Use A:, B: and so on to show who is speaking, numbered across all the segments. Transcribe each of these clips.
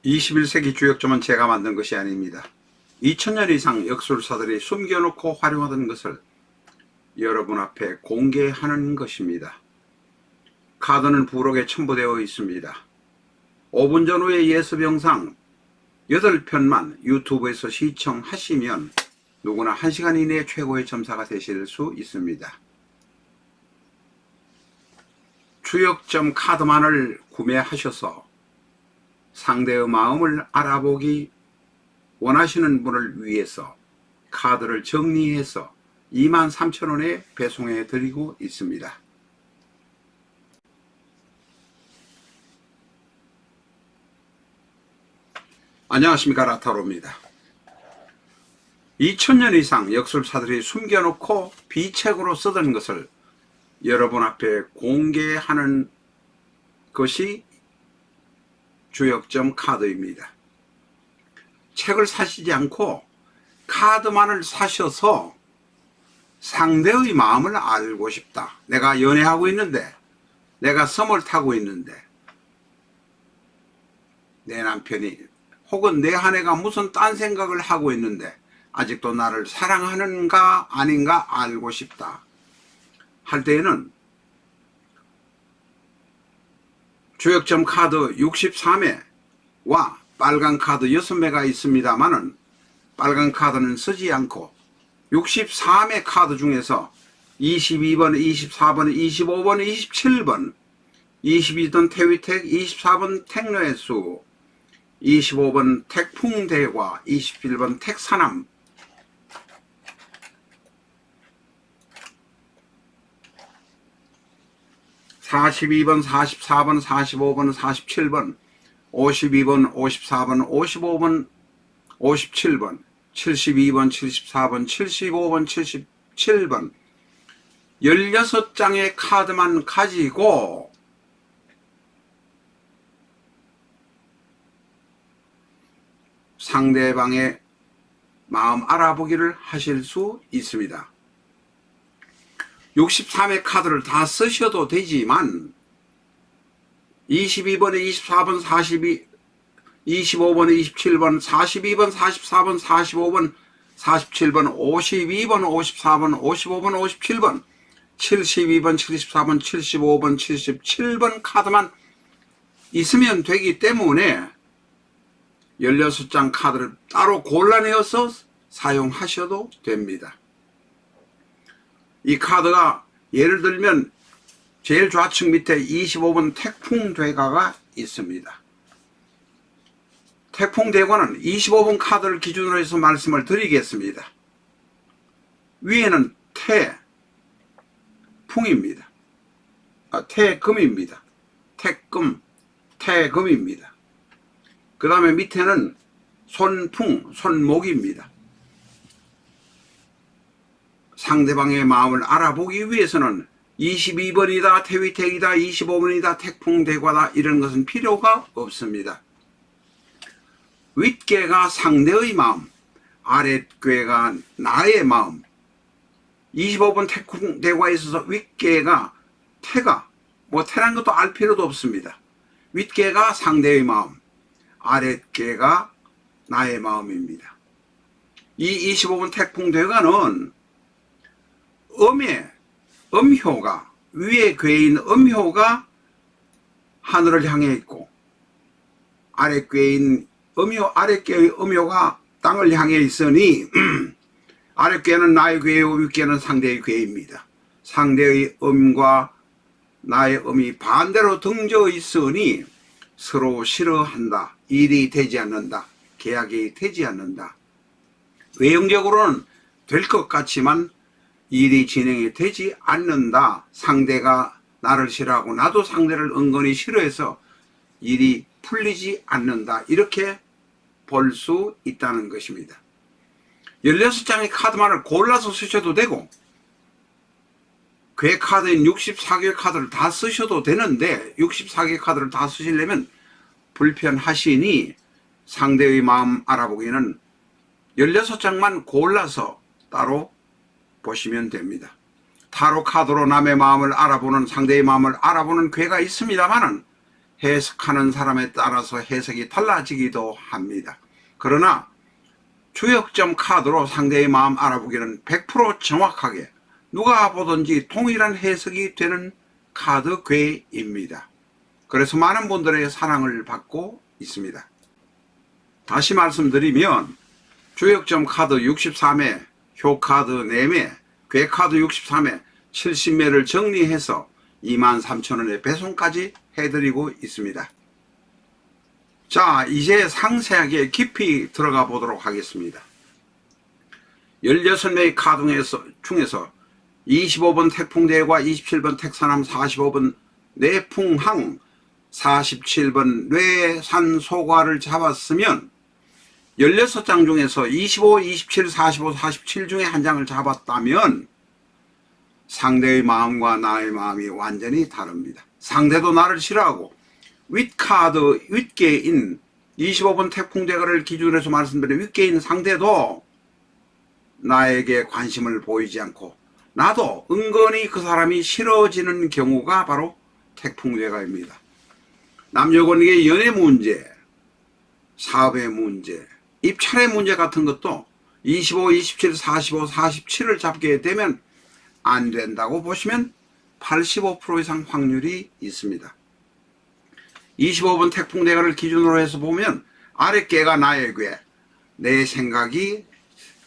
A: 21세기 주역점은 제가 만든 것이 아닙니다. 2000년 이상 역술사들이 숨겨놓고 활용하던 것을 여러분 앞에 공개하는 것입니다. 카드는 부록에 첨부되어 있습니다. 5분 전후의 예습 영상 8편만 유튜브에서 시청하시면 누구나 1시간 이내에 최고의 점사가 되실 수 있습니다. 주역점 카드만을 구매하셔서 상대의 마음을 알아보기 원하시는 분을 위해서 카드를 정리해서 23,000원에 배송해 드리고 있습니다. 안녕하십니까, 라타로입니다. 2000년 이상 역술사들이 숨겨놓고 비책으로 쓰던 것을 여러분 앞에 공개하는 것이 주역점 카드입니다. 책을 사시지 않고 카드만을 사셔서 상대의 마음을 알고 싶다. 내가 연애하고 있는데, 내가 썸을 타고 있는데, 내 남편이 혹은 내 아내가 무슨 딴 생각을 하고 있는데 아직도 나를 사랑하는가 아닌가 알고 싶다 할 때에는 주역점 카드 63매와 빨간 카드 6매가 있습니다만은 빨간 카드는 쓰지 않고 63매 카드 중에서 22번, 24번, 25번, 27번, 22번 태위택, 24번 택노해수, 25번 택풍대과, 21번 택사남, 42번, 44번, 45번, 47번, 52번, 54번, 55번, 57번, 72번, 74번, 75번, 77번 16장의 카드만 가지고 상대방의 마음 알아보기를 하실 수 있습니다. 63의 카드를 다 쓰셔도 되지만 22번에 24번, 42, 25번에 27번, 42번, 44번, 45번, 47번, 52번, 54번, 55번, 57번, 72번, 74번, 75번, 77번 카드만 있으면 되기 때문에 16장 카드를 따로 골라내어서 사용하셔도 됩니다. 이 카드가 예를 들면 제일 좌측 밑에 25번 택풍대가가 있습니다. 택풍대가는 25번 카드를 기준으로 해서 말씀을 드리겠습니다. 위에는 태풍입니다. 태금입니다. 택금, 태금입니다. 그 다음에 밑에는 손풍, 손목입니다. 상대방의 마음을 알아보기 위해서는 22번이다, 태위택이다, 25번이다, 택풍대과다 이런 것은 필요가 없습니다. 윗괴가 상대의 마음, 아랫괴가 나의 마음. 25번 택풍대과에 있어서 윗괴가 태가, 태란 것도 알 필요도 없습니다. 윗괴가 상대의 마음, 아랫괴가 나의 마음입니다. 이 25번 택풍대과는 음효가, 위에 괴인 음효가 하늘을 향해 있고 아랫괴인 아랫괴의 음효가 땅을 향해 있으니 아랫괴는 나의 괴요, 윗괴는 상대의 괴입니다. 상대의 음과 나의 음이 반대로 등져 있으니 서로 싫어한다, 일이 되지 않는다, 계약이 되지 않는다. 외형적으로는 될 것 같지만 일이 진행이 되지 않는다. 상대가 나를 싫어하고 나도 상대를 은근히 싫어해서 일이 풀리지 않는다. 이렇게 볼 수 있다는 것입니다. 16장의 카드만을 골라서 쓰셔도 되고 괴 카드인 64개 카드를 다 쓰셔도 되는데 64개 카드를 다 쓰시려면 불편하시니 상대의 마음 알아보기는 16장만 골라서 따로 보시면 됩니다. 타로 카드로 남의 마음을 알아보는, 상대의 마음을 알아보는 괴가 있습니다만은 해석하는 사람에 따라서 해석이 달라지기도 합니다. 그러나 주역점 카드로 상대의 마음 알아보기는 100% 정확하게 누가 보든지 동일한 해석이 되는 카드 괴입니다. 그래서 많은 분들의 사랑을 받고 있습니다. 다시 말씀드리면 주역점 카드 63매, 효카드 4매, 괴카드 63매, 70매를 정리해서 23,000원에 배송까지 해드리고 있습니다. 자, 이제 상세하게 깊이 들어가 보도록 하겠습니다. 16매의 카드 중에서 25번 택풍대과 27번 택사남, 45번 내풍항, 47번 뇌산소과를 잡았으면 16장 중에서 25, 27, 45, 47 중에 한 장을 잡았다면 상대의 마음과 나의 마음이 완전히 다릅니다. 상대도 나를 싫어하고 윗카드, 윗개인 25번 태풍대가를 기준으로 해서 말씀드린 윗개인 상대도 나에게 관심을 보이지 않고 나도 은근히 그 사람이 싫어지는 경우가 바로 태풍대가입니다. 남녀관계 연애 문제, 사업의 문제, 입찰의 문제 같은 것도 25, 27, 45, 47을 잡게 되면 안 된다고 보시면 85% 이상 확률이 있습니다. 25번 태풍대가를 기준으로 해서 보면 아랫개가 나의 괴, 내 생각이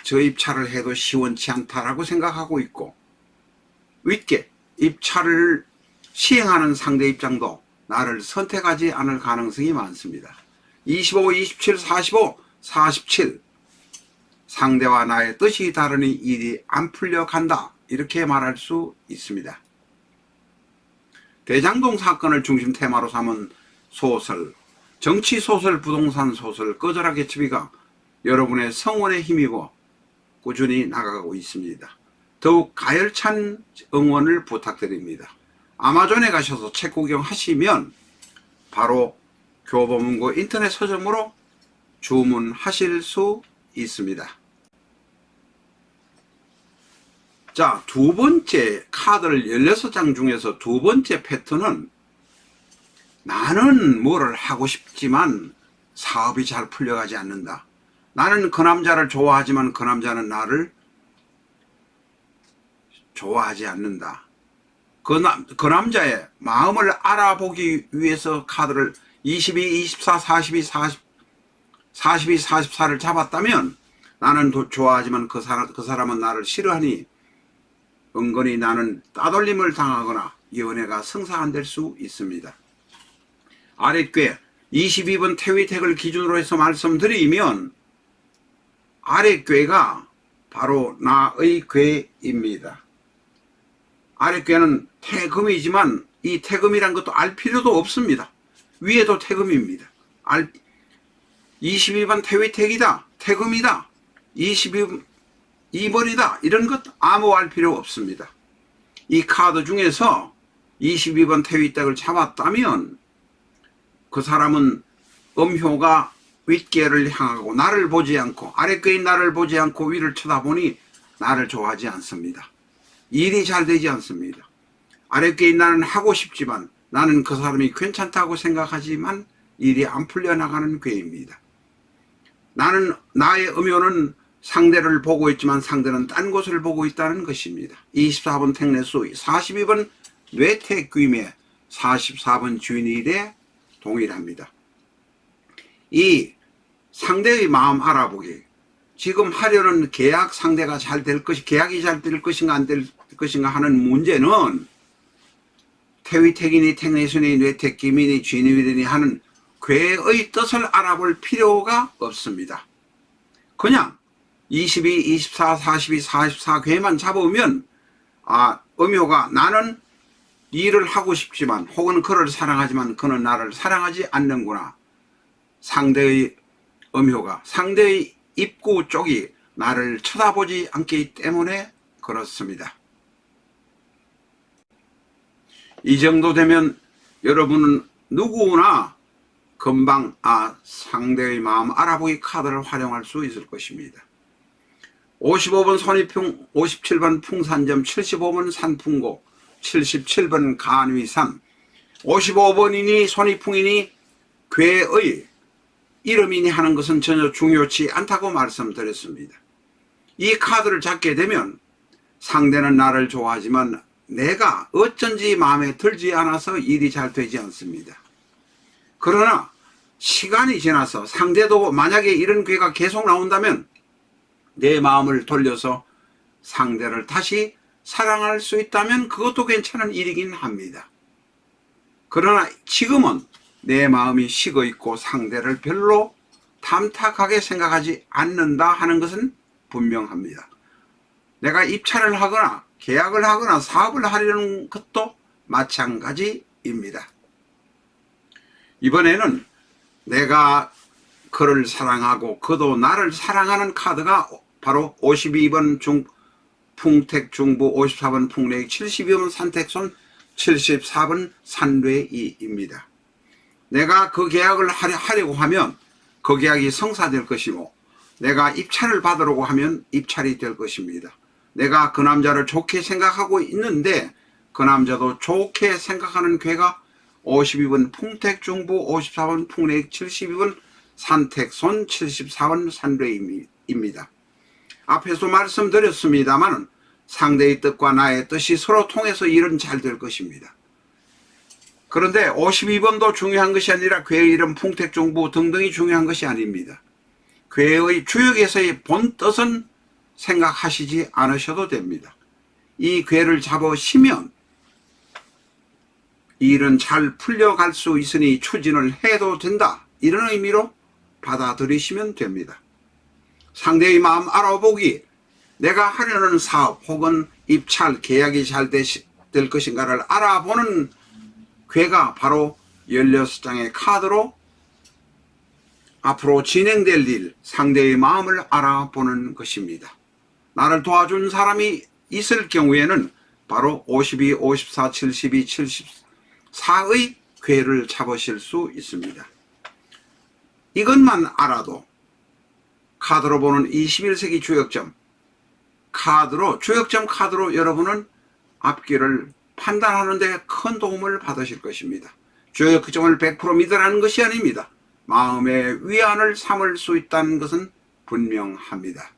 A: 저 입찰을 해도 시원치 않다라고 생각하고 있고 윗개, 입찰을 시행하는 상대 입장도 나를 선택하지 않을 가능성이 많습니다. 25, 27, 45, 47 상대와 나의 뜻이 다르니 일이 안 풀려간다 이렇게 말할 수 있습니다. 대장동 사건을 중심 테마로 삼은 소설, 정치소설, 부동산소설 꺼져라 개츠비가 여러분의 성원에 힘입어 꾸준히 나가고 있습니다. 더욱 가열찬 응원을 부탁드립니다. 아마존에 가셔서 책 구경하시면 바로 교보문고 인터넷 서점으로 주문하실 수 있습니다. 자, 두 번째 카드를 16장 중에서 두 번째 패턴은 나는 뭐를 하고 싶지만 사업이 잘 풀려가지 않는다. 나는 그 남자를 좋아하지만 그 남자는 나를 좋아하지 않는다. 그 남자의 마음을 알아보기 위해서 카드를 22, 24, 42, 42, 44를 잡았다면 나는 좋아하지만 그 사람은 나를 싫어하니 은근히 나는 따돌림을 당하거나 연애가 성사 안 될 수 있습니다. 아랫괴 22번 태위택을 기준으로 해서 말씀드리면 아랫괴가 바로 나의 괴입니다. 아랫괴는 태금이지만 이 태금이란 것도 알 필요도 없습니다. 위에도 태금입니다. 22번 태위택이다, 태금이다, 22번이다 이런 것 아무 알 필요 없습니다. 이 카드 중에서 22번 태위택을 잡았다면 그 사람은 음효가 윗개를 향하고 나를 보지 않고 아랫개인 나를 보지 않고 위를 쳐다보니 나를 좋아하지 않습니다. 일이 잘 되지 않습니다. 아랫개인 나는 하고 싶지만 나는 그 사람이 괜찮다고 생각하지만 일이 안 풀려나가는 괴입니다. 나는 나의 음효는 상대를 보고 있지만 상대는 딴 곳을 보고 있다는 것입니다. 24번 택내수 42번 뇌택귀매 44번 주인일에 동일합니다. 이 상대의 마음 알아보기 지금 하려는 계약 상대가 잘 될 것이 계약이 잘 될 것인가 안 될 것인가 하는 문제는 태위택이니 택내수니 뇌택귀민이 주인일이니 하는 괴의 뜻을 알아볼 필요가 없습니다. 그냥 22, 24, 42, 44 괴만 잡으면 음효가 나는 일을 하고 싶지만 혹은 그를 사랑하지만 그는 나를 사랑하지 않는구나. 상대의 음효가 상대의 입구 쪽이 나를 쳐다보지 않기 때문에 그렇습니다. 이 정도 되면 여러분은 누구나 금방 상대의 마음 알아보기 카드를 활용할 수 있을 것입니다. 55번 손이풍, 57번 풍산점, 75번 산풍고, 77번 간위산, 55번이니 손이풍이니 괴의 이름이니 하는 것은 전혀 중요치 않다고 말씀드렸습니다. 이 카드를 잡게 되면 상대는 나를 좋아하지만 내가 어쩐지 마음에 들지 않아서 일이 잘 되지 않습니다. 그러나 시간이 지나서 상대도 만약에 이런 괴가 계속 나온다면 내 마음을 돌려서 상대를 다시 사랑할 수 있다면 그것도 괜찮은 일이긴 합니다. 그러나 지금은 내 마음이 식어 있고 상대를 별로 탐탁하게 생각하지 않는다 하는 것은 분명합니다. 내가 입찰을 하거나 계약을 하거나 사업을 하려는 것도 마찬가지입니다. 이번에는 내가 그를 사랑하고 그도 나를 사랑하는 카드가 바로 52번 풍택중부, 54번 풍례익, 72번 산택손, 74번 산례이입니다. 내가 그 계약을 하려고 하면 그 계약이 성사될 것이고 내가 입찰을 받으려고 하면 입찰이 될 것입니다. 내가 그 남자를 좋게 생각하고 있는데 그 남자도 좋게 생각하는 괴가 52번 풍택중부, 54번 풍례익, 72번 산택손, 74번 산례입니다. 앞에서 말씀드렸습니다만 상대의 뜻과 나의 뜻이 서로 통해서 일은 잘 될 것입니다. 그런데 52번도 중요한 것이 아니라 괴의 이름, 풍택중부 등등이 중요한 것이 아닙니다. 괴의 주역에서의 본뜻은 생각하시지 않으셔도 됩니다. 이 괴를 잡으시면 일은 잘 풀려갈 수 있으니 추진을 해도 된다. 이런 의미로 받아들이시면 됩니다. 상대의 마음 알아보기, 내가 하려는 사업 혹은 입찰, 계약이 잘 될 것인가를 알아보는 괴가 바로 16장의 카드로 앞으로 진행될 일, 상대의 마음을 알아보는 것입니다. 나를 도와준 사람이 있을 경우에는 바로 52, 54, 72, 74의 괴를 잡으실 수 있습니다. 이것만 알아도 카드로 보는 21세기 주역점 주역점 카드로 여러분은 앞길을 판단하는 데 큰 도움을 받으실 것입니다. 주역점을 100% 믿으라는 것이 아닙니다. 마음의 위안을 삼을 수 있다는 것은 분명합니다.